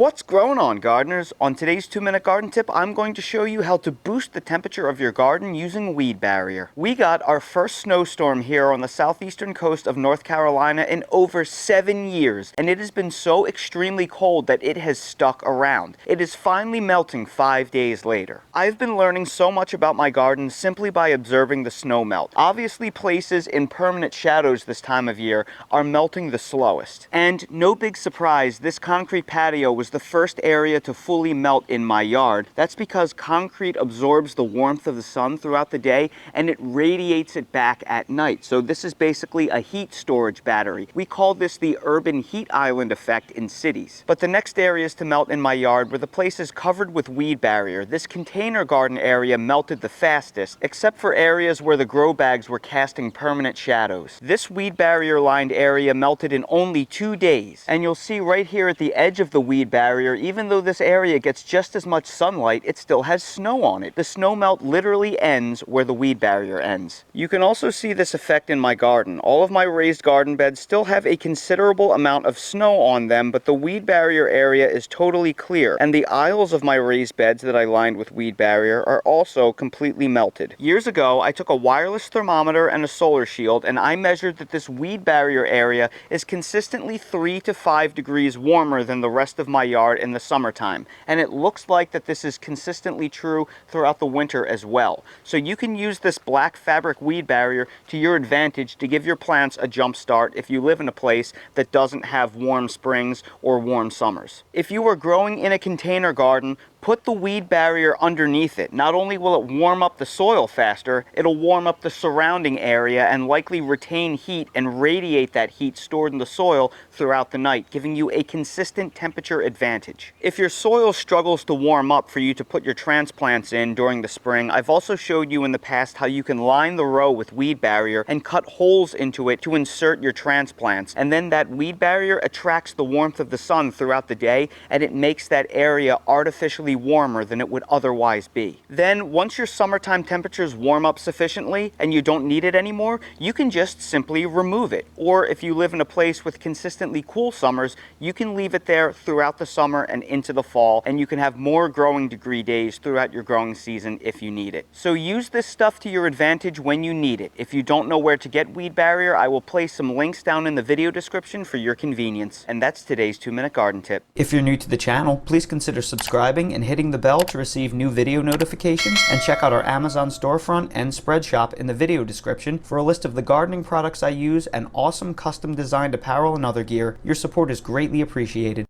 What's going on, gardeners? On today's 2-minute garden tip, I'm going to show you how to boost the temperature of your garden using weed barrier. We got our first snowstorm here on the southeastern coast of North Carolina in over 7 years, and it has been so extremely cold that it has stuck around. It is finally melting 5 days later. I've been learning so much about my garden simply by observing the snow melt. Obviously, places in permanent shadows this time of year are melting the slowest. And no big surprise, this concrete patio was the first area to fully melt in my yard. That's because concrete absorbs the warmth of the sun throughout the day and it radiates it back at night. So this is basically a heat storage battery. We call this the urban heat island effect in cities. But the next areas to melt in my yard were the places covered with weed barrier. This container garden area melted the fastest, except for areas where the grow bags were casting permanent shadows. This weed barrier lined area melted in only 2 days. And you'll see right here at the edge of the weed barrier, even though this area gets just as much sunlight, it still has snow on it. The snow melt literally ends where the weed barrier ends. You can also see this effect in my garden. All of my raised garden beds still have a considerable amount of snow on them, but the weed barrier area is totally clear, and the aisles of my raised beds that I lined with weed barrier are also completely melted. Years ago, I took a wireless thermometer and a solar shield, and I measured that this weed barrier area is consistently 3 to 5 degrees warmer than the rest of my yard in the summertime, and it looks like that this is consistently true throughout the winter as well. So you can use this black fabric weed barrier to your advantage to give your plants a jump start if you live in a place that doesn't have warm springs or warm summers. If you are growing in a container garden, put the weed barrier underneath it. Not only will it warm up the soil faster, it'll warm up the surrounding area and likely retain heat and radiate that heat stored in the soil throughout the night, giving you a consistent temperature advantage. If your soil struggles to warm up for you to put your transplants in during the spring, I've also showed you in the past how you can line the row with weed barrier and cut holes into it to insert your transplants. And then that weed barrier attracts the warmth of the sun throughout the day, and it makes that area artificially warmer than it would otherwise be. Then, once your summertime temperatures warm up sufficiently and you don't need it anymore, you can just simply remove it. Or if you live in a place with consistently cool summers, you can leave it there throughout the summer and into the fall, and you can have more growing degree days throughout your growing season if you need it. So use this stuff to your advantage when you need it. If you don't know where to get weed barrier, I will place some links down in the video description for your convenience. And that's today's 2-minute garden tip. If you're new to the channel, please consider subscribing and hitting the bell to receive new video notifications, and check out our Amazon storefront and spread shop in the video description for a list of the gardening products I use and awesome custom designed apparel and other gear. Your support is greatly appreciated.